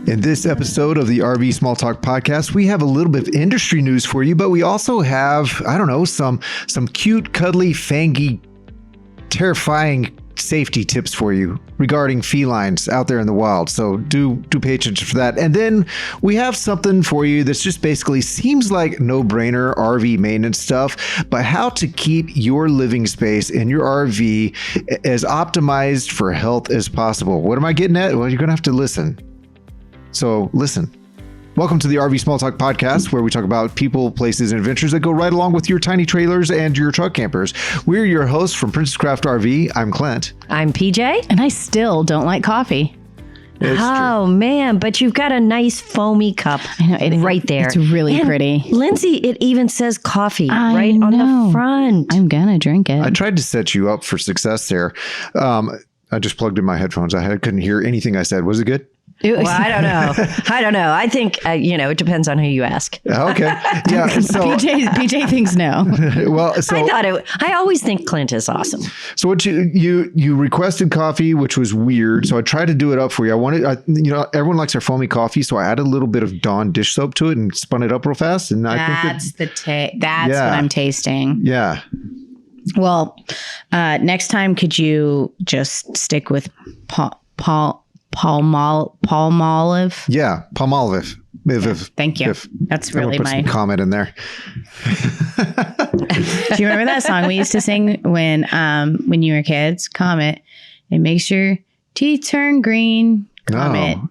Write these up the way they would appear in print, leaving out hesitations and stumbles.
In this episode of the RV Small Talk podcast, we have a little bit of industry news for you, but we also have, I don't know, some cute, cuddly, fangy, terrifying safety tips for you regarding felines out there in the wild. So do pay attention for that. And then we have something for you that's just basically seems like no-brainer RV maintenance stuff, but how to keep your living space in your RV as optimized for health as possible. What am I getting at? Well, you're going to have to listen. So listen. Welcome to the RV Small Talk podcast, where we talk about people, places, and adventures that go right along with your tiny trailers and your truck campers. We're your hosts from Princess Craft RV. I'm Clint. I'm PJ. And I still don't like coffee. It's oh, true. man. But you've got a nice foamy cup right there. It's really and pretty. Lindsay, it even says coffee I on know. the front. I'm going to drink it. I tried to set you up for success there. I just plugged in my headphones. I couldn't hear anything I said. Was it good? Well, I don't know. I think, it depends on who you ask. Okay. Yeah. So PJ thinks no. well, so I always think Clint is awesome. So what you requested coffee, which was weird. So I tried to do it up for you. I wanted, everyone likes their foamy coffee, so I added a little bit of Dawn dish soap to it and spun it up real fast. And That's what I'm tasting. Yeah. Well, next time, could you just stick with Palmolive? Yeah, Palmolive. Thank you. That's really put some comment in there. Do you remember that song we used to sing when you were kids? Comet. It makes your teeth turn green. Comet. No.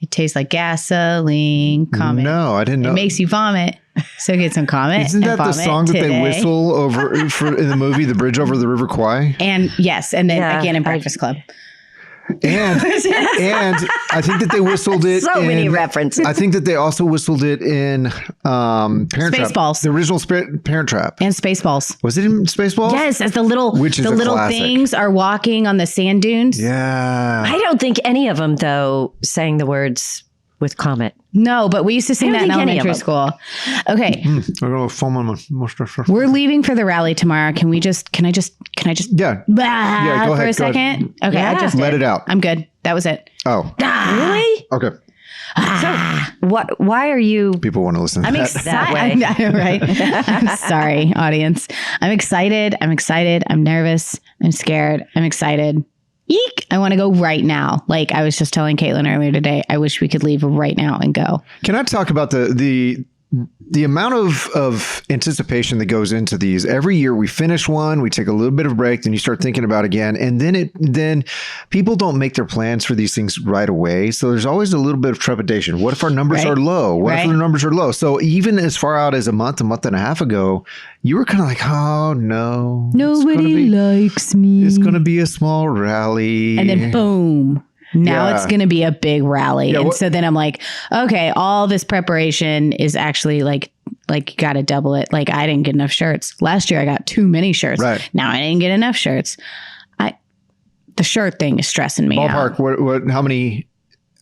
It tastes like gasoline. Comet. No, I didn't know. It makes you vomit. So get some Comet. Isn't that the song that they whistle over in the movie, The Bridge Over the River Kwai? And yes, and then again in Breakfast Club. And I think that they whistled it. So many references. I think that they also whistled it in Parent Trap. Spaceballs. The original Parent Trap. And Spaceballs. Was it in Spaceballs? Yes, as the little things are walking on the sand dunes. Yeah. I don't think any of them, though, sang the words with Comet. No, but we used to sing that in elementary school. Okay. We're leaving for the rally tomorrow. Can I just Yeah. Yeah, go ahead. For a second? Okay, Yeah. I just Let did. it out. I'm good. That was it. Oh. Really? Okay. Why are you? People want to listen to I'm that. excited. I know, right? I'm sorry, audience. I'm excited. I'm nervous. I'm scared. I'm excited. Eek! I want to go right now. Like I was just telling Caitlin earlier today, I wish we could leave right now and go. Can I talk about the amount of anticipation that goes into these? Every year we finish one, we take a little bit of a break, then you start thinking about it again. And then people don't make their plans for these things right away. So there's always a little bit of trepidation. What if our numbers are low? What if our numbers are low? So even as far out as a month and a half ago, you were kind of like, oh no. Nobody likes me. It's going to be a small rally. And then boom. Now it's going to be a big rally. Yeah, and so then I'm like, okay, all this preparation is actually like you got to double it. Like I didn't get enough shirts. Last year I got too many shirts. Right. Now I didn't get enough shirts. The shirt thing is stressing me out. Ballpark, how many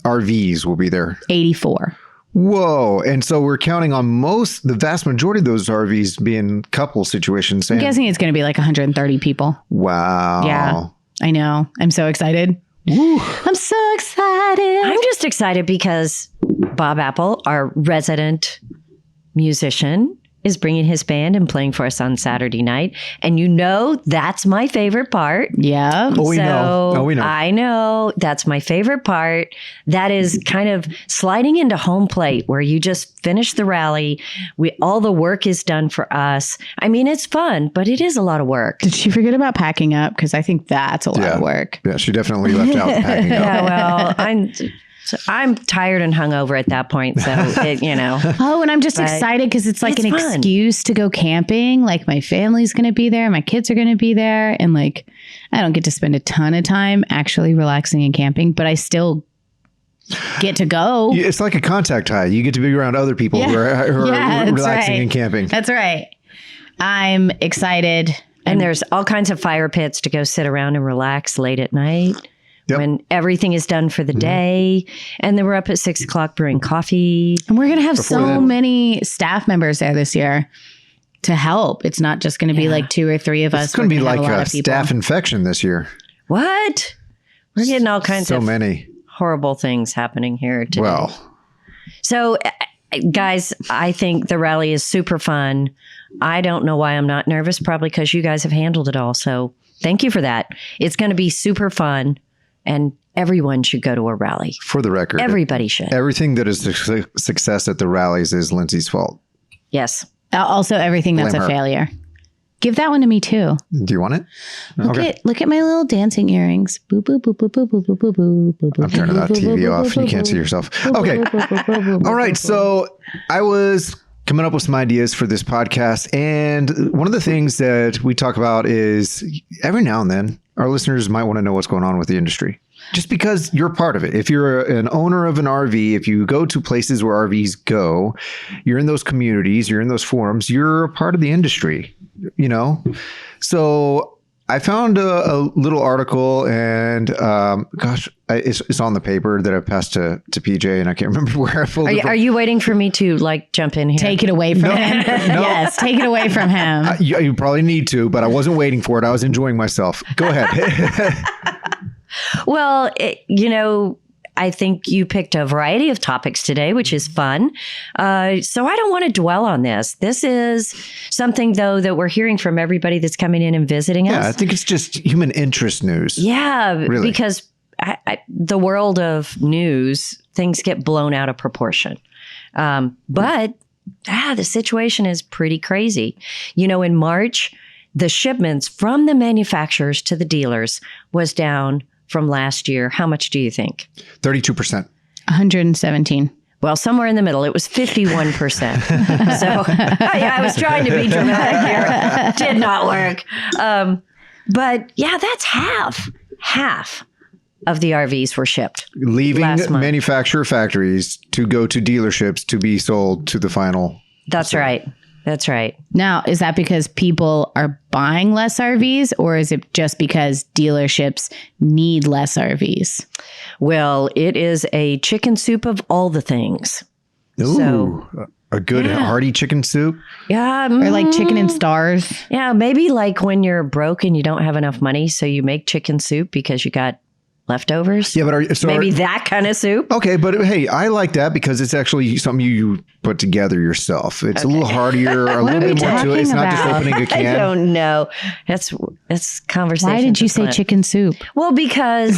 RVs will be there? 84. Whoa. And so we're counting on the vast majority of those RVs being couple situations. I'm guessing it's going to be like 130 people. Wow. Yeah, I know. I'm so excited. Woo. I'm so excited. I'm just excited because Bob Apple, our resident musician, is bringing his band and playing for us on Saturday night. And that's my favorite part. Yeah. Oh, we know. I know. That's my favorite part. That is kind of sliding into home plate where you just finish the rally. All the work is done for us. I mean, it's fun, but it is a lot of work. Did she forget about packing up? Because I think that's a lot of work. Yeah, she definitely left out packing up. Yeah, well, I'm tired and hungover at that point. So, Oh, and I'm just excited because it's like an fun. excuse to go camping. Like my family's going to be there. My kids are going to be there. And like, I don't get to spend a ton of time actually relaxing and camping, but I still get to go. It's like a contact high. You get to be around other people who are relaxing and camping. That's right. I'm excited. And there's all kinds of fire pits to go sit around and relax late at night. Yep. When everything is done for the day. And then we're up at 6:00 brewing coffee. And we're going to have many staff members there this year to help. It's not just going to be like 2 or 3 of us. It's going to be like a staff infection this year. What? We're getting all kinds of many horrible things happening here today. Well, So, guys, I think the rally is super fun. I don't know why I'm not nervous, probably because you guys have handled it all. So thank you for that. It's going to be super fun, and everyone should go to a rally. for the record, Everybody should. everything that is a success at the rallies is Lindsay's fault. Yes. Also, everything that's Blame a her. failure. Give that one to me too. Do you want it? Look at my little dancing earrings. Boop, boop, boop, boop, boop, boop, boop, boop, boop, boop, I'm turning that TV off. You can't see yourself. Okay. All right. So I was coming up with some ideas for this podcast. And one of the things that we talk about is every now and then our listeners might want to know what's going on with the industry. Just because you're part of it. If you're an owner of an RV, if you go to places where RVs go, you're in those communities, you're in those forums, you're a part of the industry, you know? So I found a little article, and it's on the paper that I passed to PJ, and I can't remember where I pulled it from. Are you waiting for me to jump in here? Take it away from him. Yes, take it away from him. You probably need to, but I wasn't waiting for it. I was enjoying myself. Go ahead. Well, I think you picked a variety of topics today, which is fun. So I don't want to dwell on this. This is something, though, that we're hearing from everybody that's coming in and visiting us. Yeah, I think it's just human interest news. Yeah, Really. because the world of news, things get blown out of proportion. But the situation is pretty crazy. In March, the shipments from the manufacturers to the dealers was down from last year. How much do you think? 32%. 117. Well, somewhere in the middle. It was 51%. So I was trying to be dramatic here. Did not work. But yeah, that's half of the RVs were shipped. Leaving last month. manufacturer factories to go to dealerships to be sold to the final. That's right. That's right. Now, is that because people are buying less RVs, or is it just because dealerships need less RVs? Well, it is a chicken soup of all the things. Ooh, So- a good hearty chicken soup. Yeah. Or like chicken and stars? Yeah, maybe like when you're broke and you don't have enough money, so you make chicken soup because you got leftovers. Yeah, but maybe that kind of soup. Okay, but hey, I like that because it's actually something you put together yourself. It's a little heartier, a little bit more to it. It's not just about? opening a I can. don't know. That's conversation. Why did you say chicken soup? Well, because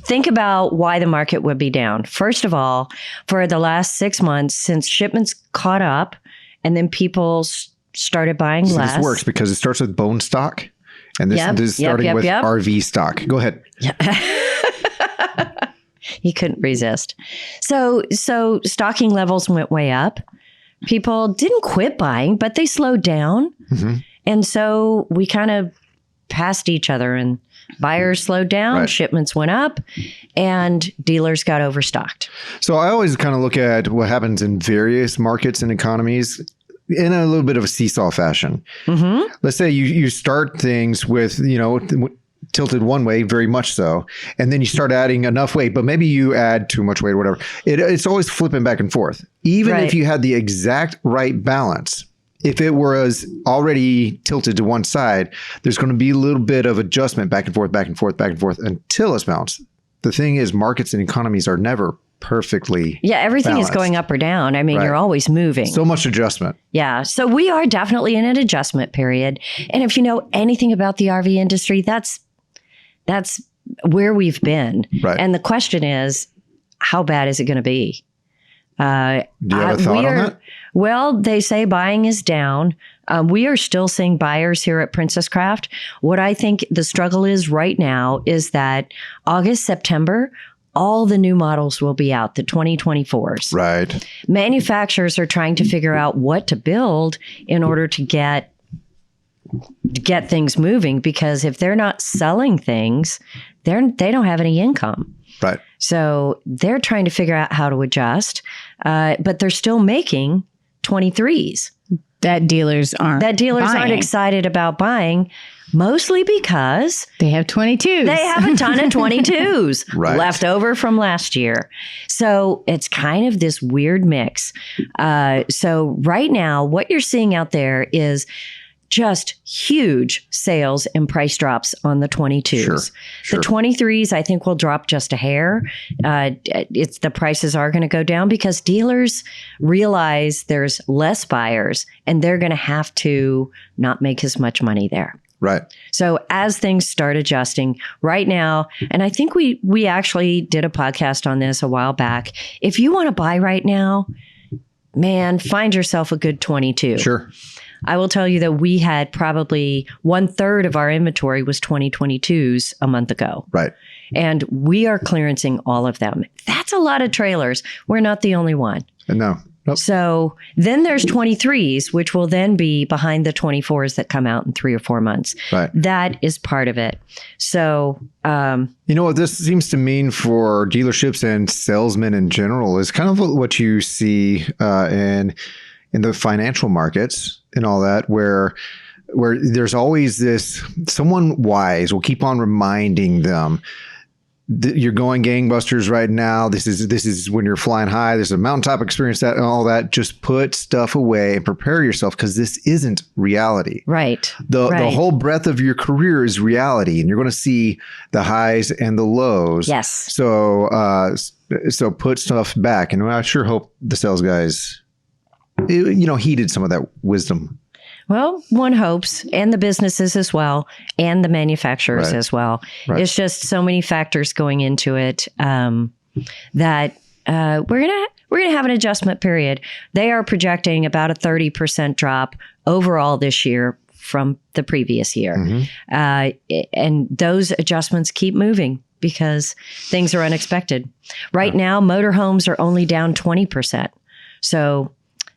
think about why the market would be down. First of all, for the last 6 months, since shipments caught up and then people started buying So less. this works because it starts with bone stock, and this is starting with RV stock. Go ahead. He couldn't resist. So stocking levels went way up. People didn't quit buying, but they slowed down. Mm-hmm. And so we kind of passed each other, and buyers slowed down, Right. shipments went up, and dealers got overstocked. So I always kind of look at what happens in various markets and economies in a little bit of a seesaw fashion. Mm-hmm. Let's say you start things with, tilted one way, very much so, and then you start adding enough weight, but maybe you add too much weight or whatever. It's always flipping back and forth. Even Right. if you had the exact right balance, if it was already tilted to one side, there's going to be a little bit of adjustment back and forth, back and forth, back and forth until it's balanced. The thing is, markets and economies are never perfectly Yeah, everything balanced. is going up or down. I mean, Right. you're always moving. So much adjustment. Yeah. So we are definitely in an adjustment period. And if you know anything about the RV industry, that's where we've been. Right. And the question is, how bad is it going to be? Do you have a thought on that? Well, they say buying is down. We are still seeing buyers here at Princess Craft. What I think the struggle is right now is that August, September, all the new models will be out, the 2024s. Right. Manufacturers are trying to figure out what to build in order to get things moving, because if they're not selling things, they don't have any income. Right. So they're trying to figure out how to adjust, but they're still making 23s. That dealers aren't buying. Excited about buying, mostly because They have 22s. they have a ton of 22s Right. left over from last year. So it's kind of this weird mix. So right now, what you're seeing out there is just huge sales and price drops on the 22s. Sure. The 23s, I think, will drop just a hair. It's the prices are going to go down because dealers realize there's less buyers and they're going to have to not make as much money there. Right. So as things start adjusting right now, and I think we actually did a podcast on this a while back. If you want to buy right now, man, find yourself a good 22. Sure. I will tell you that we had probably 1/3 of our inventory was 2022s a month ago. Right. And we are clearancing all of them. That's a lot of trailers. We're not the only one. No. Nope. So then there's 23s, which will then be behind the 24s that come out in 3 or 4 months. Right. That is part of it. So, you know what this seems to mean for dealerships and salesmen in general is kind of what you see in the financial markets and all that, where there's always this someone wise will keep on reminding them. You're going gangbusters right now. This is when you're flying high. There's a mountaintop experience, that and all that. Just put stuff away and prepare yourself because this isn't reality. right. The whole breadth of your career is reality, and you're going to see the highs and the lows. Yes. So put stuff back, and I sure hope the sales guys, heeded some of that wisdom. Well, one hopes, and the businesses as well, and the manufacturers Right. as well. Right. It's just so many factors going into it that we're gonna have an adjustment period. They are projecting about a 30% drop overall this year from the previous year, and those adjustments keep moving because things are unexpected. Right now, motorhomes are only down 20%. So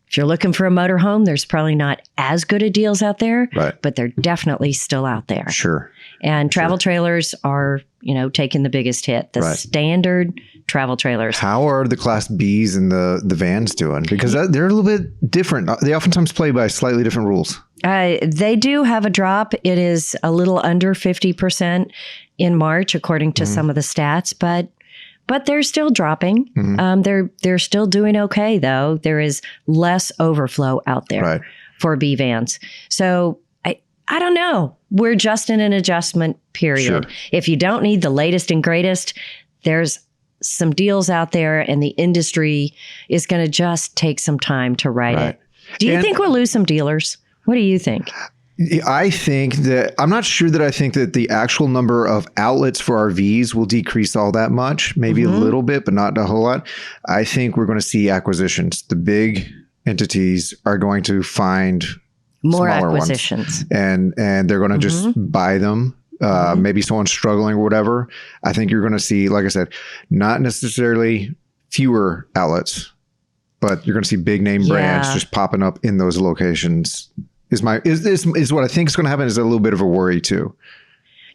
if you're looking for a motorhome, there's probably not as good of deals out there, Right. but they're definitely still out there. Sure. And travel trailers are, taking the biggest hit. The Right. standard travel trailers. How are the Class Bs and the vans doing? Because they're a little bit different. They oftentimes play by slightly different rules. They do have a drop. It is a little under 50% in March, according to some of the stats, but they're still dropping. They're still doing okay, though. There is less overflow out there Right. for B vans. So I don't know. We're just in an adjustment period. Sure. If you don't need the latest and greatest, there's some deals out there, and the industry is going to just take some time to ride Right. it. Do you think we'll lose some dealers? What do you think? I think that I'm not sure that I think that the actual number of outlets for RVs will decrease all that much, maybe a little bit, but not a whole lot. I think we're going to see acquisitions. The big entities are going to find More smaller ones. acquisitions. And they're going to just buy them. Maybe someone's struggling or whatever. I think you're going to see, like I said, not necessarily fewer outlets, but you're going to see big name brands just popping up in those locations. Is what I think is going to happen. Is a little bit of a worry too.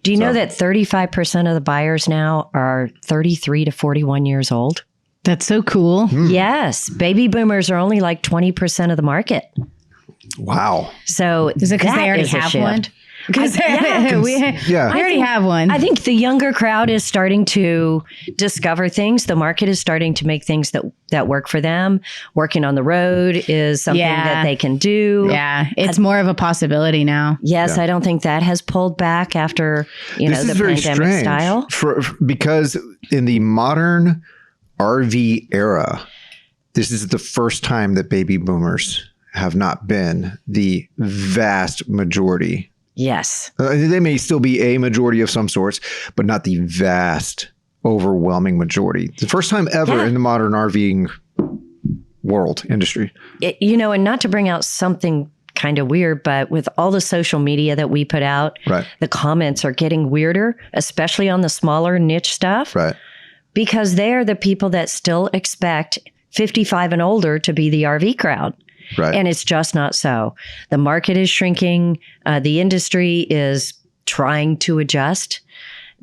Do you know that 35% of the buyers now are 33 to 41 years old? That's so cool. Yes. Baby boomers are only like 20% of the market. Wow. So Is it because they that already is a have shift. one? Because we already have one. I think the younger crowd is starting to discover things. The market is starting to make things that work for them. Working on the road is something that they can do. Yeah, it's more of a possibility now. Yes, I don't think that has pulled back after the pandemic style. Because in the modern RV era, this is the first time that baby boomers have not been the vast majority. Yes. They may still be a majority of some sorts, but not the vast, overwhelming majority. The first time ever in the modern RVing world industry. And not to bring out something kind of weird, but with all the social media that we put out, the comments are getting weirder, especially on the smaller niche stuff. Right. Because they're the people that still expect 55 and older to be the RV crowd. Right. And it's just not so. The market is shrinking. The industry is trying to adjust.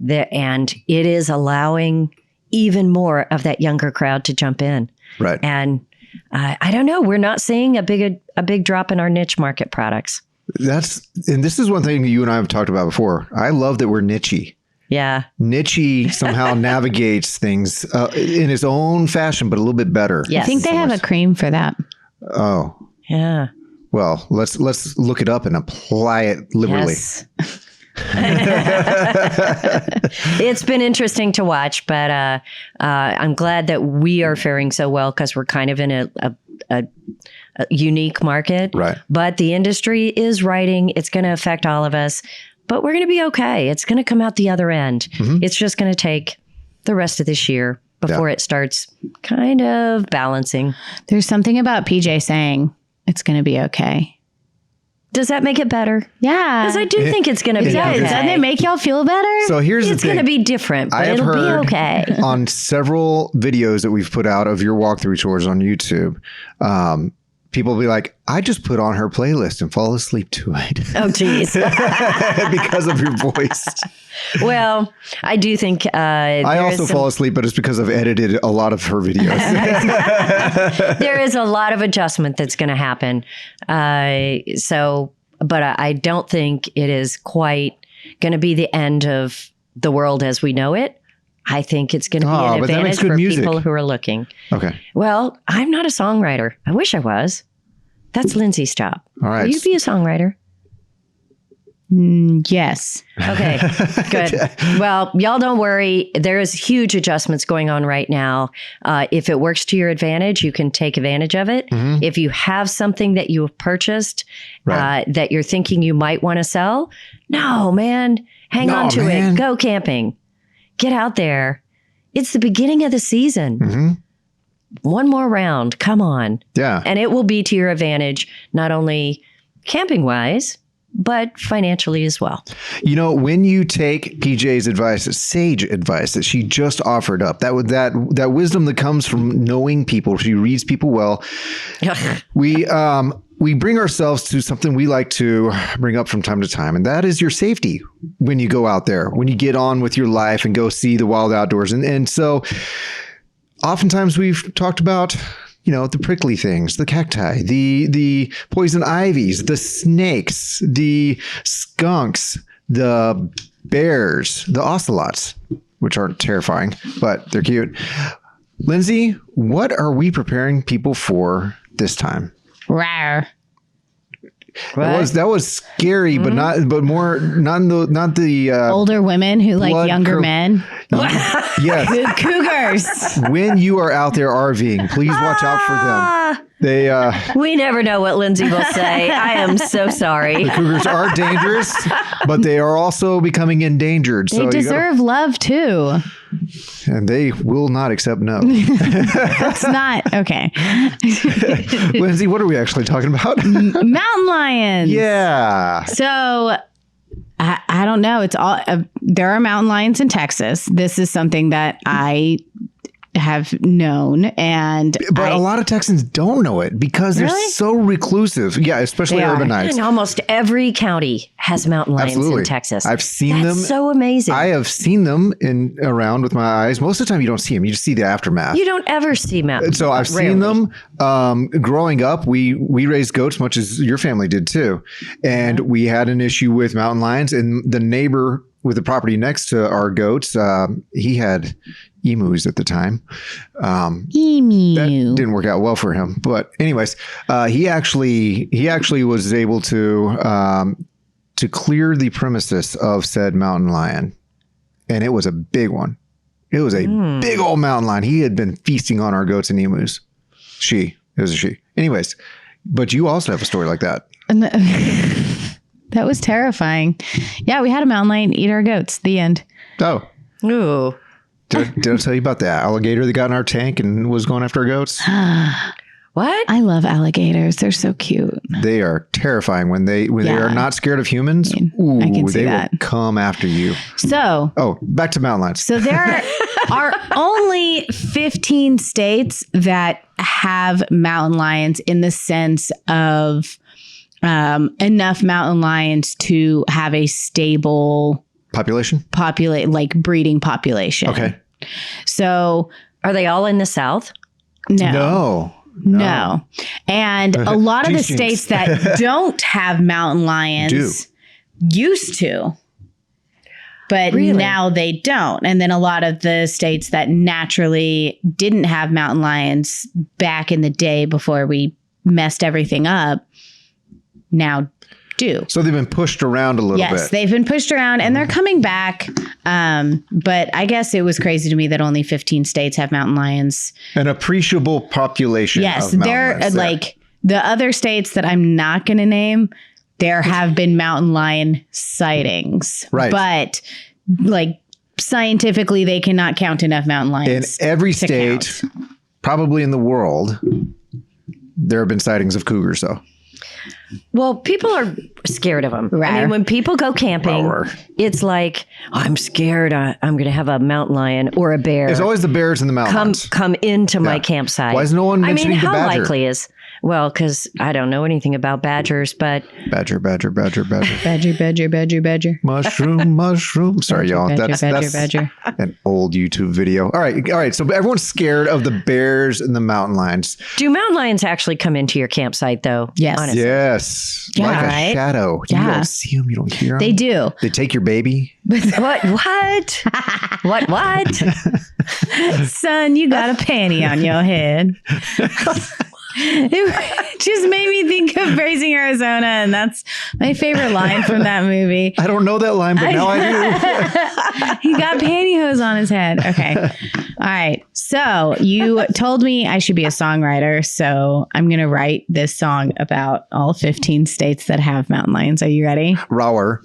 And it is allowing even more of that younger crowd to jump in. Right. And I don't know. We're not seeing a big drop in our niche market products. And this is one thing you and I have talked about before. I love that we're niche-y. Yeah. Niche somehow navigates things in its own fashion, but a little bit better. Yes. I think they have a cream for that. Oh. Yeah. Well, let's look it up and apply it liberally. Yes. It's been interesting to watch, but I'm glad that we are faring so well because we're kind of in a unique market. Right. But the industry is righting. It's going to affect all of us, but we're going to be okay. It's going to come out the other end. It's just going to take the rest of this year before it starts kind of balancing. There's something about PJ saying it's going to be okay. Does that make it better? Yeah. Because I do think it's going to be okay. Doesn't it make y'all feel better? So here's It's the thing. going to be different, but I have it'll be heard okay. on several videos that we've put out of your walkthrough tours on YouTube, people will be like, I just put on her playlist and fall asleep to it. Oh, geez. Because of your voice. Well, I do think I also fall asleep, but it's because I've edited a lot of her videos. there is a lot of adjustment that's going to happen. But I don't think it is quite going to be the end of the world as we know it. I think it's going to be an but that makes advantage good for music. people who are looking. Okay. Well, I'm not a songwriter. I wish I was. That's Lindsay's job. All right. Will you be a songwriter? Yes. Okay, good. Well, y'all don't worry. There is huge adjustments going on right now. If it works to your advantage, you can take advantage of it. If you have something that you have purchased that you're thinking you might want to sell, no, man, hang on to it. Go camping. Get out there. It's the beginning of the season. One more round. Come on. Yeah. And it will be to your advantage, not only camping-wise, but financially as well. You know, when you take PJ's advice, sage advice that she just offered up, that wisdom that comes from knowing people, she reads people well. We bring ourselves to something we like to bring up from time to time, and that is your safety when you go out there, when you get on with your life and go see the wild outdoors. And so oftentimes we've talked about, you know, the prickly things, the cacti, the poison ivies, the snakes, the skunks, the bears, the ocelots, which aren't terrifying, but they're cute. Lindsay, what are we preparing people for this time? Rawr. That was scary, but not the Older women who like blood younger cur- men. yes. Cougars. When you are out there RVing, please watch out for them. They We never know what Lindsay will say. I am so sorry. the cougars are dangerous, but they are also becoming endangered. They deserve love too. And they will not accept no. That's not okay. Lindsay, what are we actually talking about? Mountain lions. Yeah. So I don't know. It's all there are mountain lions in Texas. This is something that I have known, but a lot of Texans don't know it because they're Really? so reclusive. Yeah, especially They are. urbanized. And almost every county has mountain lions Absolutely. in Texas. I've seen That's them. so amazing. I have seen them around with my eyes. Most of the time, you don't see them; you just see the aftermath. You don't ever see mountain. So I've seen them. Growing up, we raised goats, much as your family did too, and we had an issue with mountain lions. And the neighbor with the property next to our goats, he had emus at the time. Emu. That didn't work out well for him. But anyways, he actually was able to clear the premises of said mountain lion, and it was a big one. It was a big old mountain lion. He had been feasting on our goats and emus. It was a she. Anyways, but you also have a story like that. That was terrifying. Yeah, we had a mountain lion eat our goats. The end. Oh, Ooh. did I tell you about the alligator that got in our tank and was going after our goats? What? I love alligators. They're so cute. They are terrifying when they are not scared of humans. I can see they that. will come after you. So Back to mountain lions. So there are only 15 states that have mountain lions in the sense of enough mountain lions to have a stable Population? breeding population. Okay. So Are they all in the South? no. And a lot of the Jinx. states that don't have mountain lions used to. But Really? now they don't. And then a lot of the states that naturally didn't have mountain lions back in the day before we messed everything up, now do. So they've been pushed around a little bit. Yes, they've been pushed around and they're coming back. But I guess it was crazy to me that only 15 states have mountain lions. An appreciable population. Yes, of mountain they're lions there. like the other states that I'm not going to name. There have been mountain lion sightings, Right. But like scientifically, they cannot count enough mountain in lions. every to state, count. probably in the world, there have been sightings of cougars. So Well, people are scared of them. I Rawr. mean, when people go camping, Rawr. it's like, I'm scared. I'm going to have a mountain lion or a bear it's always the bears and the mountain lions. come into my Yeah. campsite. Why is no one mentioning the how badger? likely is? Well, because I don't know anything about badgers, but Badger, badger, badger, badger. Badger. Mushroom, mushroom. Sorry, y'all. That's Badger. an old YouTube video. All right. So everyone's scared of the bears and the mountain lions. do mountain lions actually come into your campsite, though? Yes. Honestly? Yes, Yeah, like a right? shadow. You Yeah. don't see them. You don't hear them. They do. They take your baby. What? What? Son, you got a panty on your head. It just made me think of Raising Arizona, and that's my favorite line from that movie. I don't know that line, but now I do. He got pantyhose on his head. Okay. All right. So you told me I should be a songwriter. So I'm going to write this song about all 15 states that have mountain lions. Are you ready? Rower.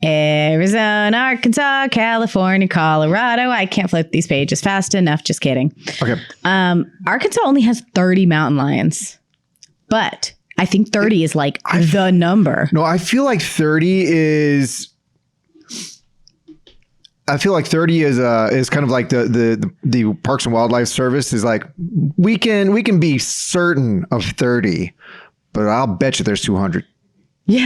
Arizona, Arkansas, California, Colorado. I can't flip these pages fast enough. Just kidding. Okay. Arkansas only has 30 mountain lions, but I think 30 is like the number. No, I feel like 30 is. I feel like 30 is kind of like the Parks and Wildlife Service is like we can be certain of 30, but I'll bet you there's 200. Yeah,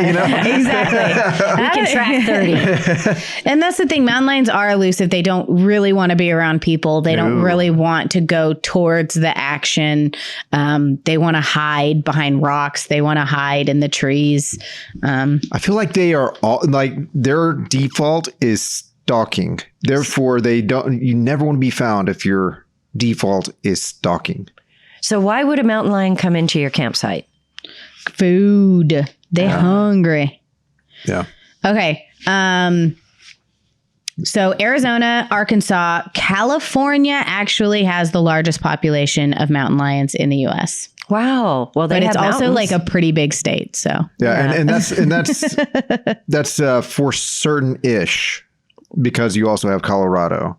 You know? exactly. We can track 30. And that's the thing. Mountain lions are elusive. They don't really want to be around people. They don't No. really want to go towards the action. They want to hide behind rocks. They want to hide in the trees. I feel like they are all like their default is stalking. Therefore, you never want to be found if your default is stalking. So why would a mountain lion come into your campsite? Food. They hungry. Yeah. Okay. So Arizona, Arkansas, California actually has the largest population of mountain lions in the U.S. Wow. Well, they But it's have also mountains. like a pretty big state. So Yeah, and that's for certain ish because you also have Colorado.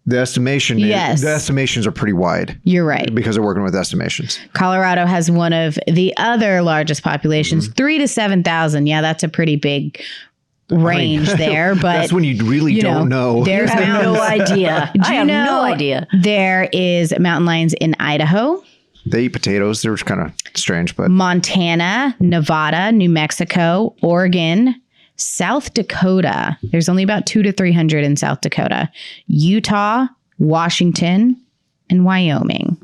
The estimations are pretty wide you're right. because they're working with estimations. Colorado has one of the other largest populations, 3,000 to 7,000. Yeah, that's a pretty big range there. But That's when you really don't know. There's I have no idea. I have no idea. There is mountain lions in Idaho, They eat potatoes. They're kind of strange, but Montana, Nevada, New Mexico, Oregon, South Dakota. There's only about 200 to 300 in South Dakota. Utah, Washington, and Wyoming.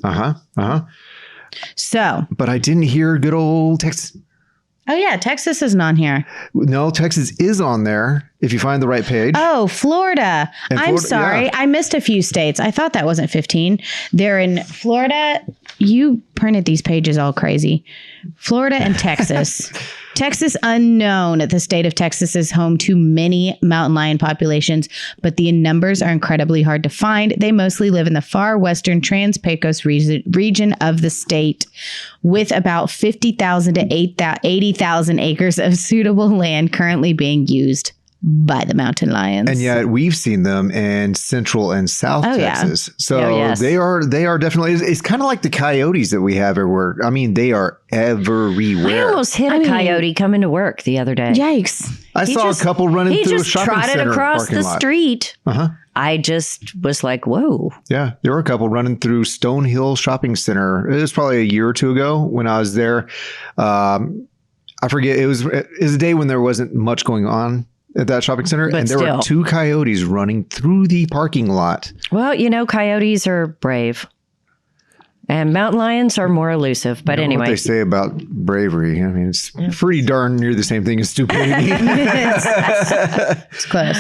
So, But I didn't hear good old Texas. oh yeah, Texas isn't on here. No, Texas is on there if you find the right page. Oh, Florida. And I'm Florida, sorry. yeah. I missed a few states. I thought that wasn't 15. They're in Florida. You printed these pages all crazy. Florida and Texas. Texas unknown. The state of Texas is home to many mountain lion populations, but the numbers are incredibly hard to find. They mostly live in the far western Trans-Pecos region of the state, with about 50,000 to 80,000 acres of suitable land currently being used by the mountain lions. And yet we've seen them in Central and South Texas. So Oh, yes. they are definitely, it's kind of like the coyotes that we have everywhere. I mean, they are I everywhere. almost hit a coyote coming to work the other day. Yikes. I saw a couple running He through a just shopping trotted center across parking the lot. street. Uh-huh. I just was like, whoa. Yeah, there were a couple running through Stonehill Shopping Center. It was probably a year or two ago when I was there. I forget. It was a day when there wasn't much going on at that shopping center, But and there were still. 2 coyotes running through the parking lot. Well, coyotes are brave. And mountain lions are more elusive. But You know anyway. what they say about bravery. I mean, it's pretty darn near the same thing as stupidity. It's close.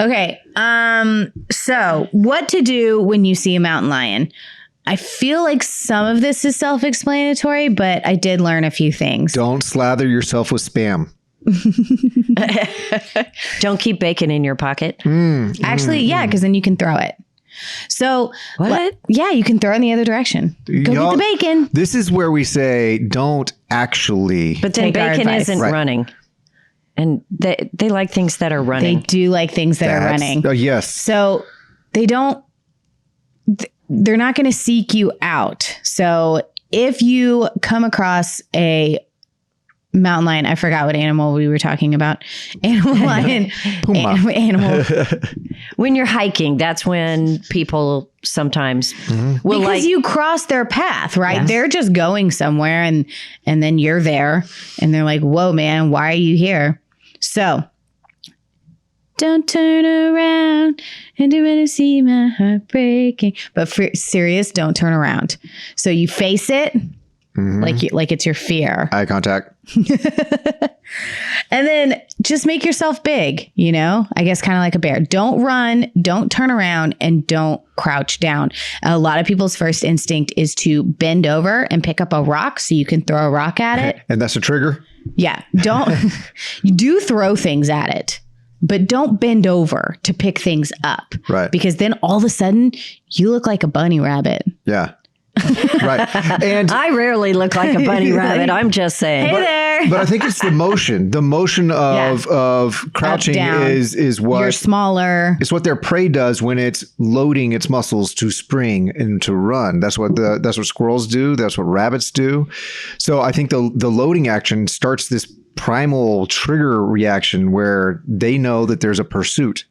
Okay. So what to do when you see a mountain lion? I feel like some of this is self-explanatory, but I did learn a few things. Don't slather yourself with Spam. Don't keep bacon in your pocket. Actually, yeah, because then you can throw it. So, What? Yeah, you can throw it in the other direction. Go get the bacon. This is where we say don't actually. But then Take our bacon advice. isn't Right. running. And they like things that are They running. do like things that are running. Oh, yes. So they don't, they're not going to seek you out. So if you come across a mountain lion, I forgot what animal we were talking about. Animal lion. Puma. Animal. When you're hiking, that's when people sometimes will Because like. you cross their path, right? Yes. They're just going somewhere and then you're there and they're like, whoa, man, why are you here? So don't turn around and do want to see my heart breaking. But for serious, don't turn around. So you face it like it's your fear. Eye contact. And then just make yourself big, you know, I guess kind of like a bear. Don't run, don't turn around, and don't crouch down. A lot of people's first instinct is to bend over and pick up a rock so you can throw a rock at it. And that's a trigger. Yeah. Don't, you do throw things at it, but don't bend over to pick things up. Right. Because then all of a sudden you look like a bunny rabbit. Yeah. Right. And I rarely look like a bunny rabbit. I'm just saying. Hey there. but I think it's the motion. The motion of crouching down. is what You're smaller. it's what their prey does when it's loading its muscles to spring and to run. That's what squirrels do. That's what rabbits do. So I think the loading action starts this primal trigger reaction where they know that there's a pursuit,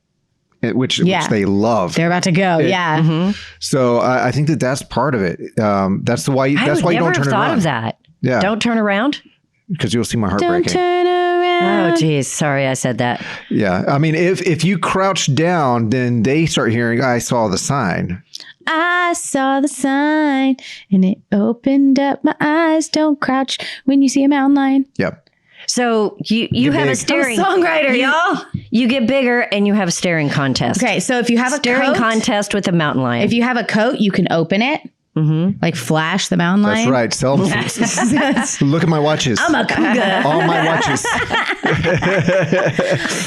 which they love. They're about to go. Yeah. So I think that's part of it. That's why you don't turn have thought around. of that. Yeah. Don't turn around. Because you'll see my heart Don't breaking. turn around. Oh, geez. Sorry I said that. Yeah. I mean, if you crouch down, then they start hearing, I saw the sign. I saw the sign and it opened up my eyes. Don't crouch when you see a mountain lion. Yep. So you have a big. staring Songwriter, y'all. You get bigger and you have a staring contest. Okay, so if you have a Staring coat, contest with a mountain lion. if you have a coat, you can open it, like flash the mountain That's lion. right. Look at my watches. I'm a cougar. All my watches.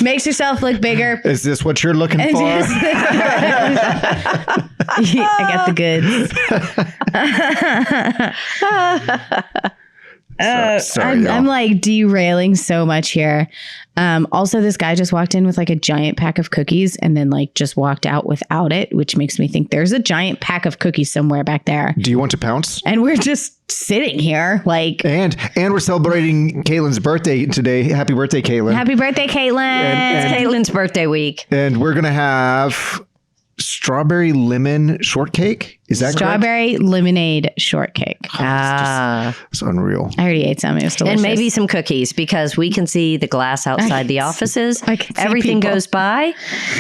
Makes yourself look bigger. Is this what you're looking for? I got the goods. Sorry, y'all. I'm like derailing so much here. Also, this guy just walked in with like a giant pack of cookies and then like just walked out without it, which makes me think there's a giant pack of cookies somewhere back there. Do you want to pounce? And we're just sitting here like, And we're celebrating Caitlin's birthday today. Happy birthday, Caitlin. happy birthday, Caitlin. It's Caitlin's birthday week. And we're going to have strawberry lemon shortcake. Is that correct? Strawberry lemonade shortcake. It's unreal. I already ate some. It was delicious. And maybe some cookies because we can see the glass outside the offices. I can see Everything people. goes by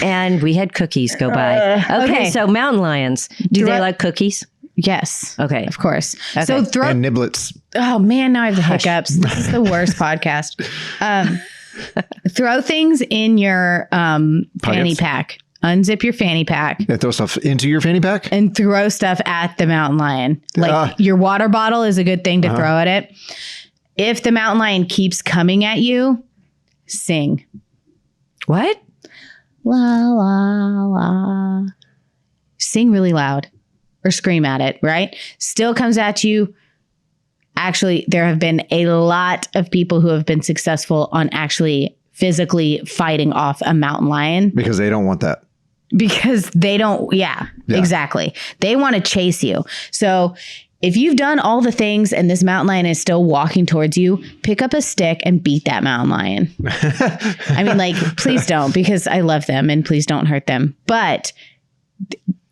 and we had cookies go by. Okay, okay. so mountain lions, do they like cookies? Yes. Okay. Of course. Okay. So throw. And niblets. Oh man, now I have the hiccups. This is the worst podcast. Throw things in your fanny Pockets. pack. Unzip your fanny pack And throw stuff into your fanny pack. and throw stuff at the mountain lion. Like your water bottle is a good thing to throw at it. If the mountain lion keeps coming at you, sing. What? La la la. Sing really loud or scream at it, right? Still comes at you. Actually, there have been a lot of people who have been successful on actually physically fighting off a mountain lion Because they don't want that. because they don't. Yeah, exactly. They want to chase you. So if you've done all the things and this mountain lion is still walking towards you, pick up a stick and beat that mountain lion. I mean, like, please don't, because I love them and please don't hurt them. But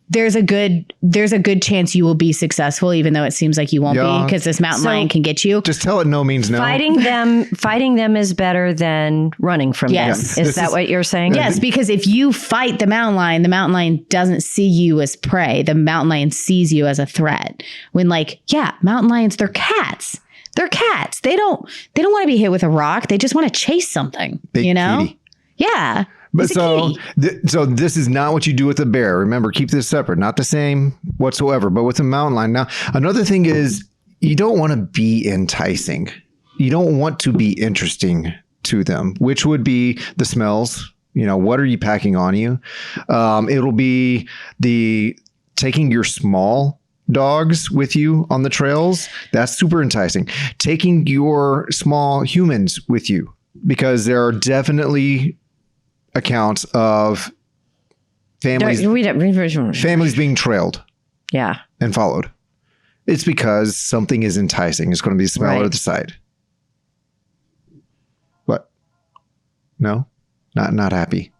there's a good chance you will be successful, even though it seems like you won't Yeah. be, because this mountain So- lion can get you. Just tell it no means no. Fighting them is better than running from Yes. them. Is This that is- what you're saying? Yes, because if you fight the mountain lion doesn't see you as prey. The mountain lion sees you as a threat. When mountain lions, they're cats. They're cats. They don't want to be hit with a rock. They just want to chase something. Big you know? kitty. Yeah. But He's a kitty. so this is not what you do with a bear. Remember, keep this separate. Not the same whatsoever. But with a mountain lion, now another thing is you don't want to be enticing. You don't want to be interesting to them, which would be the smells. What are you packing on you? It'll be the taking your small dogs with you on the trails. That's super enticing. Taking your small humans with you, because there are definitely accounts of families being trailed and followed. It's because something is enticing. It's going to be the smell or the sight. What? No? Not happy.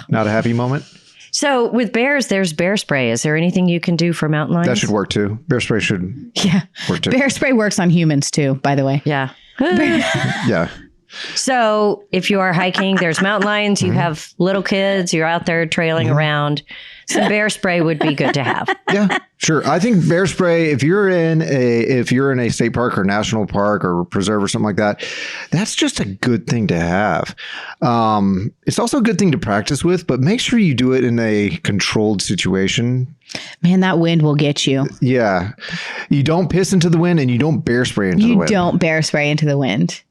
Not a happy moment? So with bears, there's bear spray. Is there anything you can do for mountain lions? That should work too. Bear spray should work too. Bear spray works on humans too, by the way. Yeah. Yeah. So if you are hiking, there's mountain lions, you have little kids, you're out there trailing around. Some bear spray would be good to have. Yeah, sure. I think bear spray, if you're in a state park or national park or preserve or something like that, that's just a good thing to have. It's also a good thing to practice with, but make sure you do it in a controlled situation. Man, that wind will get you. Yeah. You don't piss into the wind and you don't bear spray into the wind. You don't bear spray into the wind.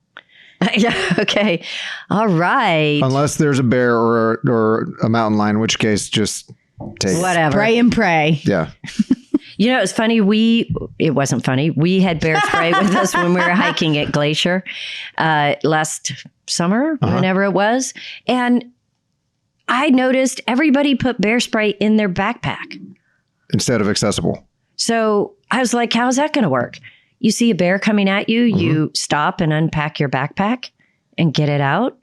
Yeah. Okay. All right. Unless there's a bear or a mountain lion, in which case just take whatever. Spray and pray. Yeah. It's funny. It wasn't funny. We had bear spray with us when we were hiking at Glacier last summer, whenever it was. And I noticed everybody put bear spray in their backpack instead of accessible. So I was like, how's that going to work? You see a bear coming at you, you stop and unpack your backpack and get it out.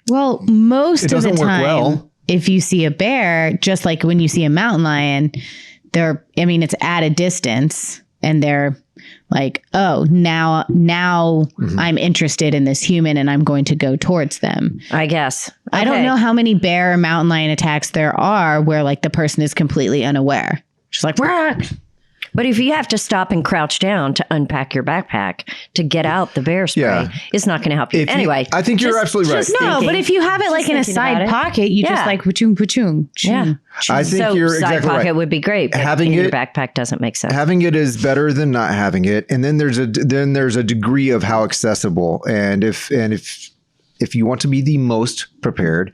Well, most of the work time, well. If you see a bear, just like when you see a mountain lion, it's at a distance and they're like, oh, now I'm interested in this human and I'm going to go towards them. I guess. Okay. I don't know how many bear or mountain lion attacks there are where like the person is completely unaware. She's like, "Rah!" But if you have to stop and crouch down to unpack your backpack to get out the bear spray, it's not going to help you. Anyway. I think you're absolutely right. No, but if you have it like in a side pocket, you just like pachung. Yeah. I think you're side exactly pocket right. would be great. But having your backpack doesn't make sense. Having it is better than not having it. And then there's a degree of how accessible. And if you want to be the most prepared,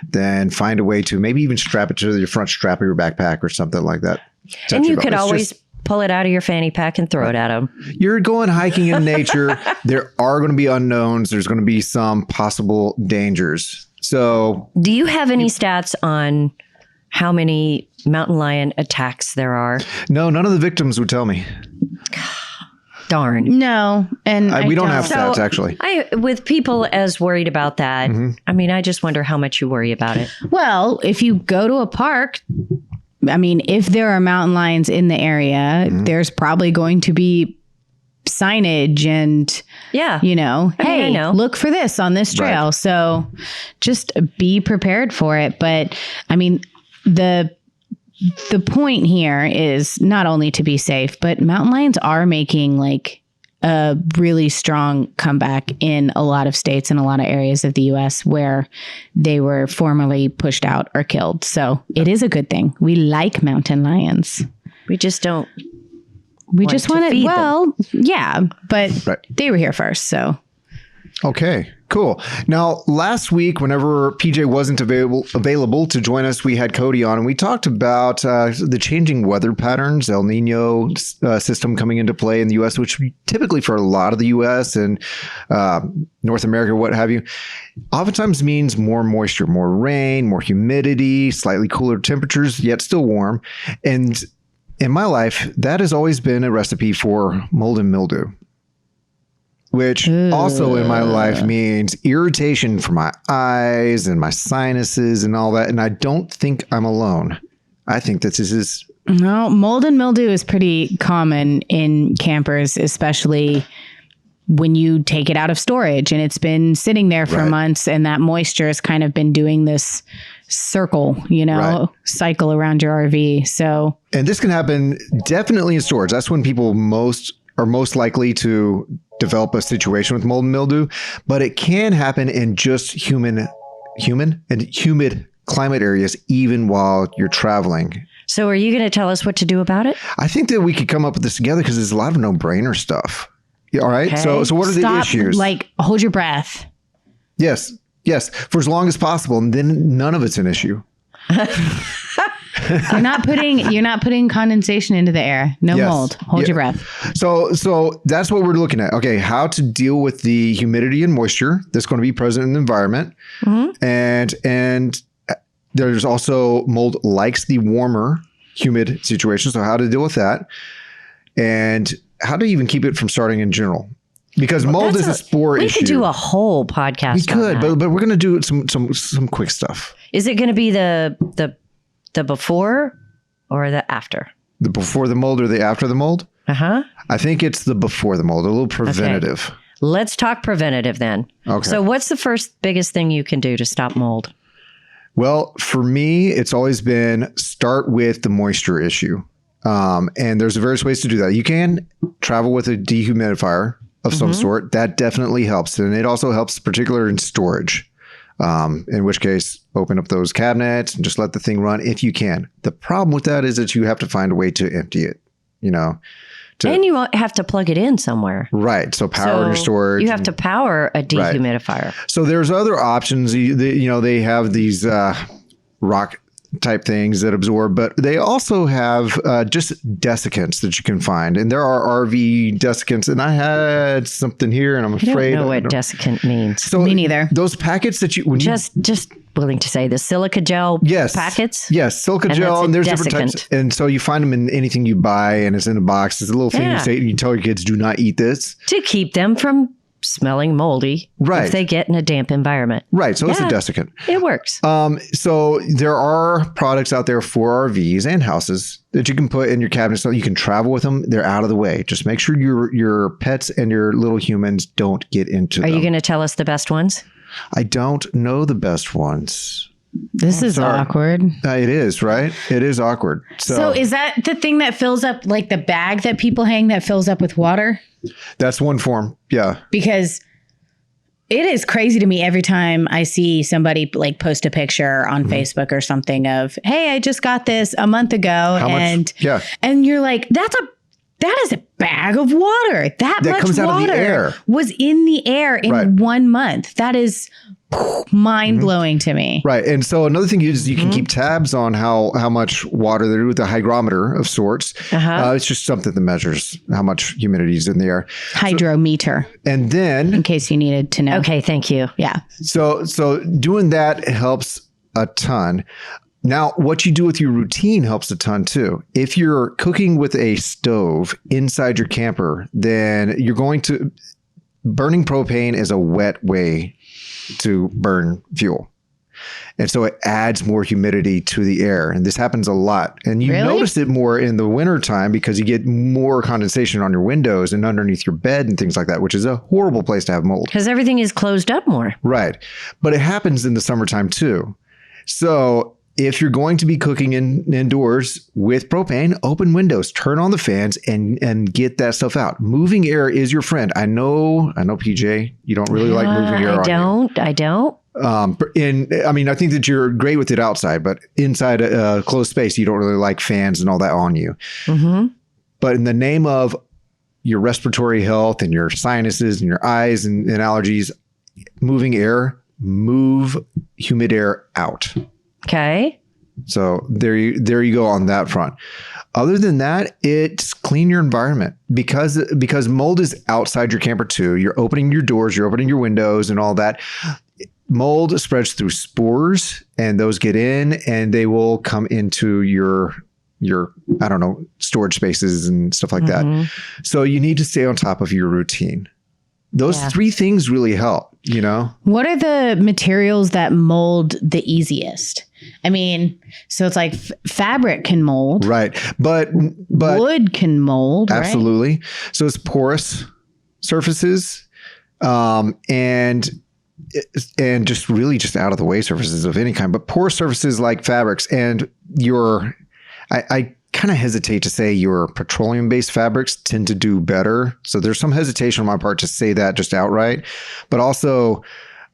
then find a way to maybe even strap it to the front strap of your backpack or something like that. And you could always pull it out of your fanny pack and throw it at them. You're going hiking in nature. There are going to be unknowns. There's going to be some possible dangers. So do you have any stats on how many mountain lion attacks there are? No, none of the victims would tell me. Darn. No. And we don't have stats, actually. With people as worried about that, I just wonder how much you worry about it. Well, if you go to a park, if there are mountain lions in the area, there's probably going to be signage and, hey, look for this on this trail. Right. So just be prepared for it. But the point here is not only to be safe, but mountain lions are making like a really strong comeback in a lot of states and a lot of areas of the U.S. where they were formerly pushed out or killed. So it is a good thing. We like mountain lions. We just don't. We just want to feed them. Yeah, but they were here first. So. Okay, cool. Now, last week, whenever PJ wasn't available to join us, we had Cody on and we talked about the changing weather patterns, El Nino system coming into play in the U.S., which typically for a lot of the U.S. and North America, what have you, oftentimes means more moisture, more rain, more humidity, slightly cooler temperatures, yet still warm. And in my life, that has always been a recipe for mold and mildew, which also in my life means irritation for my eyes and my sinuses and all that. And I don't think I'm alone. I think that this is... No, mold and mildew is pretty common in campers, especially when you take it out of storage and it's been sitting there for months and that moisture has kind of been doing this circle, cycle around your RV. So, and this can happen definitely in storage. That's when people are most likely to develop a situation with mold and mildew, but it can happen in just human humid climate areas, even while you're traveling. So are you going to tell us what to do about it? I think that we could come up with this together because there's a lot of no-brainer stuff. Yeah, all right. Okay. So what are the issues? Like, hold your breath. Yes. For as long as possible, and then none of it's an issue. You're not putting condensation into the air. No Yes. mold. Hold your breath. So that's what we're looking at. Okay, how to deal with the humidity and moisture that's going to be present in the environment, and there's also mold likes the warmer, humid situation. So how to deal with that, and how to even keep it from starting in general. Because mold is a spore issue. We could do a whole podcast. We could, on that. but we're going to do some quick stuff. Is it going to be the before or the after? The before the mold or the after the mold? Uh-huh. I think it's the before the mold, a little preventative. Okay. Let's talk preventative then. Okay. So what's the first biggest thing you can do to stop mold? Well, for me, it's always been start with the moisture issue. And there's various ways to do that. You can travel with a dehumidifier of some sort. That definitely helps. And it also helps particularly in storage. In which case, open up those cabinets and just let the thing run if you can. The problem with that is that you have to find a way to empty it, And you have to plug it in somewhere. Right. So power in your storage. You have to power a dehumidifier. Right. So there's other options. They have these rock type things that absorb, but they also have just desiccants that you can find. And there are RV desiccants. And I had something here, and I'm afraid I don't know what desiccant means. So me neither. Those packets that you just willing to say the silica gel packets. Yes, silica gel, and there's different types. And so you find them in anything you buy, and it's in a box. It's a little thing you tell your kids, do not eat this, to keep them from smelling moldy if they get in a damp environment. Right. So it's a desiccant. It works. So there are products out there for RVs and houses that you can put in your cabinet so you can travel with them. They're out of the way. Just make sure your pets and your little humans don't get into them. Are you going to tell us the best ones? I don't know the best ones. This is awkward. It is, right? It is awkward. So is that the thing that fills up, like the bag that people hang that fills up with water? That's one form. Yeah. Because it is crazy to me every time I see somebody like post a picture on Facebook or something of, hey, I just got this a month ago. And you're like, that is a bag of water. That much comes water out of the air. Was in the air in 1 month. That is mind blowing to me. Right. And so another thing is you can keep tabs on how much water there is with a hygrometer of sorts. It's just something that measures how much humidity is in the air. Hydrometer. And then, in case you needed to know. Okay. Thank you. Yeah. So doing that helps a ton. Now, what you do with your routine helps a ton too. If you're cooking with a stove inside your camper, then burning propane is a wet way to burn fuel. And so it adds more humidity to the air. And this happens a lot. And you notice it more in the wintertime because you get more condensation on your windows and underneath your bed and things like that, which is a horrible place to have mold. Because everything is closed up more. Right. But it happens in the summertime too. So if you're going to be cooking indoors with propane, open windows, turn on the fans, and get that stuff out. Moving air is your friend. I know, PJ, you don't really like moving air. I don't. I think that you're great with it outside, but inside a closed space, you don't really like fans and all that on you. But in the name of your respiratory health and your sinuses and your eyes and allergies, moving air, move humid air out. Okay. So there you go on that front. Other than that, it's clean your environment because mold is outside your camper too. You're opening your doors, you're opening your windows and all that. Mold spreads through spores and those get in and they will come into your storage spaces and stuff like that. So you need to stay on top of your routine. Those three things really help, What are the materials that mold the easiest? I mean, so it's like fabric can mold. Right. But wood can mold. Absolutely. Right? So it's porous surfaces and just really just out of the way surfaces of any kind, but porous surfaces like fabrics and I kind of hesitate to say your petroleum-based fabrics tend to do better. So there's some hesitation on my part to say that just outright. But also,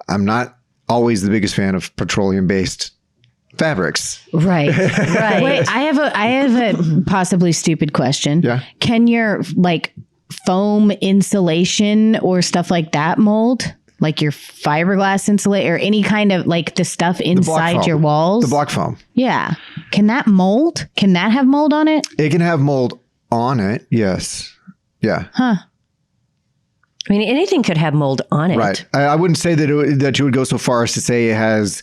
I'm not always the biggest fan of petroleum-based fabrics. Right. Right. Wait, I have a possibly stupid question. Yeah. Can your like foam insulation or stuff like that mold? Like your fiberglass insulate or any kind of like the stuff inside your walls? The block foam. Yeah. Can that mold? Can that have mold on it? It can have mold on it. Yes. Yeah. Huh. I mean, anything could have mold on it. Right. I wouldn't say that that you would go so far as to say it has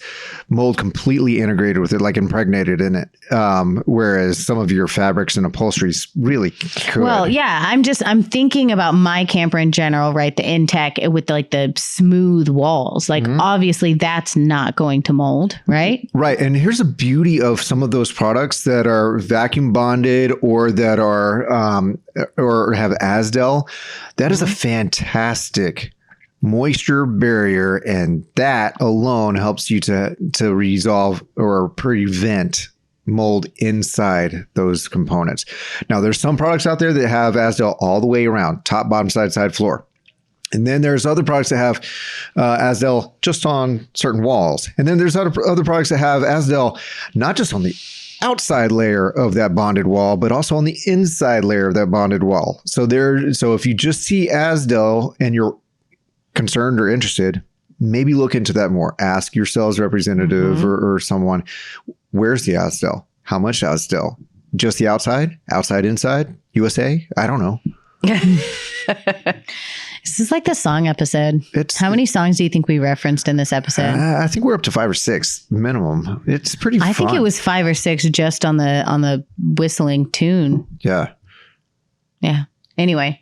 mold completely integrated with it, like impregnated in it. Whereas some of your fabrics and upholsteries really could. Well, yeah, I'm thinking about my camper in general, right? The Intech with like the smooth walls. Like obviously that's not going to mold, right? Right. And here's the beauty of some of those products that are vacuum bonded or that are or have Asdel. That is a fantastic moisture barrier, and that alone helps you to resolve or prevent mold inside those components. Now, there's some products out there that have Asdel all the way around, top, bottom, side, floor. And then there's other products that have Asdel just on certain walls. And then there's other products that have Asdel not just on the outside layer of that bonded wall, but also on the inside layer of that bonded wall. So if you just see Asdel and you're concerned or interested, maybe look into that more. Ask your sales representative or someone, where's the Asdel? How much Asdel? Just the outside? Outside, inside? USA? I don't know. This is like the song episode. How many songs do you think we referenced in this episode? I think we're up to 5 or 6 minimum. It's pretty fun. I think it was 5 or 6 just on the whistling tune. Yeah. Yeah. Anyway.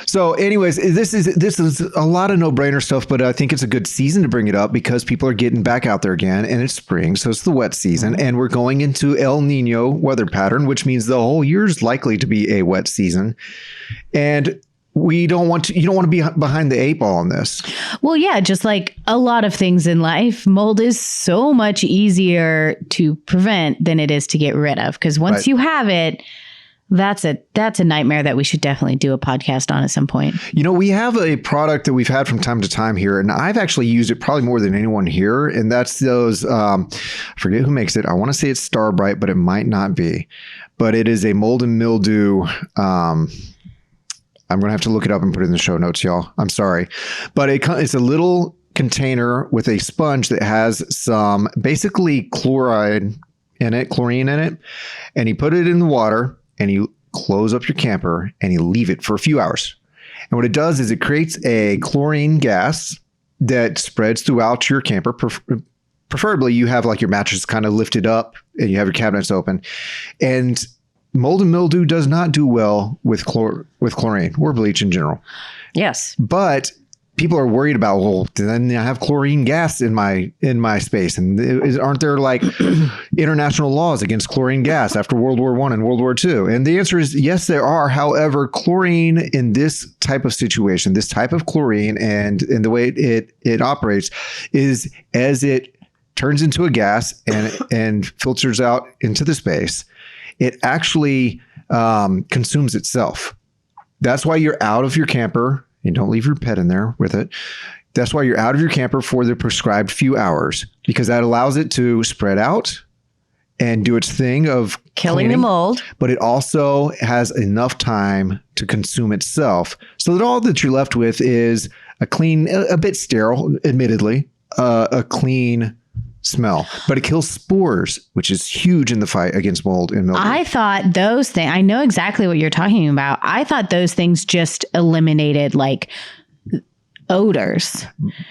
So anyways, this is a lot of no-brainer stuff, but I think it's a good season to bring it up because people are getting back out there again and it's spring. So it's the wet season and we're going into El Nino weather pattern, which means the whole year is likely to be a wet season. And you don't want to be behind the 8 ball on this. Well, yeah, just like a lot of things in life, mold is so much easier to prevent than it is to get rid of. Because once you have it, that's a nightmare that we should definitely do a podcast on at some point. You know, we have a product that we've had from time to time here, and I've actually used it probably more than anyone here. And that's those, I forget who makes it. I want to say it's Starbright, but it might not be. But it is a mold and mildew. I'm going to have to look it up and put it in the show notes, y'all. I'm sorry. But it's a little container with a sponge that has some basically chlorine in it. And you put it in the water and you close up your camper and you leave it for a few hours. And what it does is it creates a chlorine gas that spreads throughout your camper. Preferably you have like your mattress kind of lifted up and you have your cabinets open. And mold and mildew does not do well with chlorine or bleach in general. Yes. But people are worried about, well, then I have chlorine gas in my space. And aren't there like international laws against chlorine gas after World War I and World War II? And the answer is yes, there are. However, chlorine in this type of situation, this type of chlorine and the way it operates is as it turns into a gas and filters out into the space, it actually consumes itself. That's why you're out of your camper. And don't leave your pet in there with it. That's why you're out of your camper for the prescribed few hours, because that allows it to spread out and do its thing of killing cleaning, the mold. But it also has enough time to consume itself so that all that you're left with is a clean, a bit sterile, admittedly, a clean smell, but it kills spores, which is huge in the fight against mold and mildew. I thought those things, I know exactly what you're talking about. I thought those things just eliminated like odors.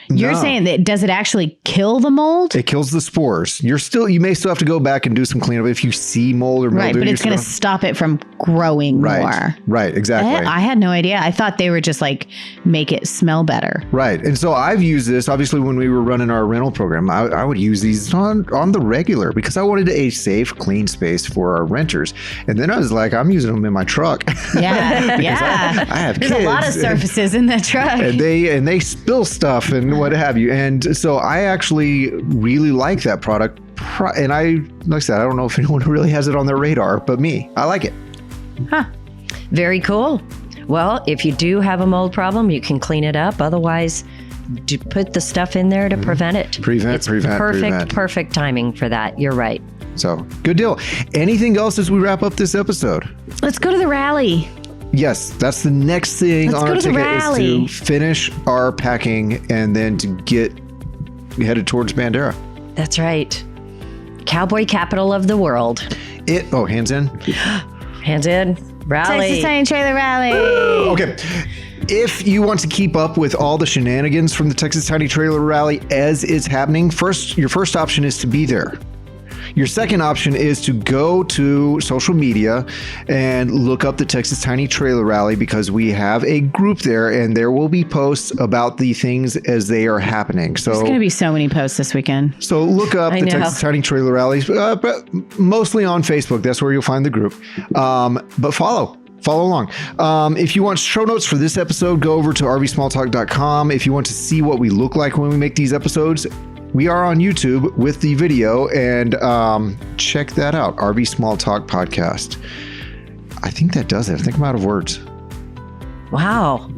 You're saying that does it actually kill the mold? It kills the spores. You may still have to go back and do some cleanup if you see mold or mildew. Right, but it's going to stop it from growing more. Right, exactly. I had no idea. I thought they were just like make it smell better. Right. And so I've used this, obviously, when we were running our rental program. I would use these on the regular because I wanted a safe, clean space for our renters. And then I was like, I'm using them in my truck. Yeah, yeah. I have There's kids. a lot of surfaces in the truck. And they spill stuff and what have you. And so I actually really like that product. And like I said, I don't know if anyone really has it on their radar, but me, I like it. Huh. Very cool. Well, if you do have a mold problem, you can clean it up. Otherwise, put the stuff in there to prevent it. Prevent. Perfect timing for that. You're right. So good deal. Anything else as we wrap up this episode? Let's go to the rally. Yes, that's the next thing Let's on go our to the ticket rally. is to finish our packing and then to get headed towards Bandera. That's right. Cowboy capital of the world. Hands in. Hands in. Rally. Texas Tiny Trailer Rally. Okay. If you want to keep up with all the shenanigans from the Texas Tiny Trailer Rally as it's happening, your first option is to be there. Your second option is to go to social media and look up the Texas Tiny Trailer Rally, because we have a group there and there will be posts about the things as they are happening. So There's going to be so many posts this weekend. So look up I the know. Texas Tiny Trailer Rallies, but mostly on Facebook. That's where you'll find the group. But follow along. If you want show notes for this episode, go over to rvsmalltalk.com. If you want to see what we look like when we make these episodes, we are on YouTube with the video, and check that out. RV Small Talk Podcast. I think that does it. I think I'm out of words. Wow.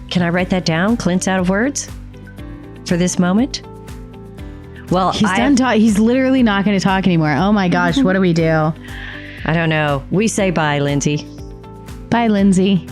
Can I write that down? Clint's out of words for this moment? Well, He's done talking. He's literally not going to talk anymore. Oh my gosh, what do we do? I don't know. We say bye, Lindsay. Bye, Lindsay.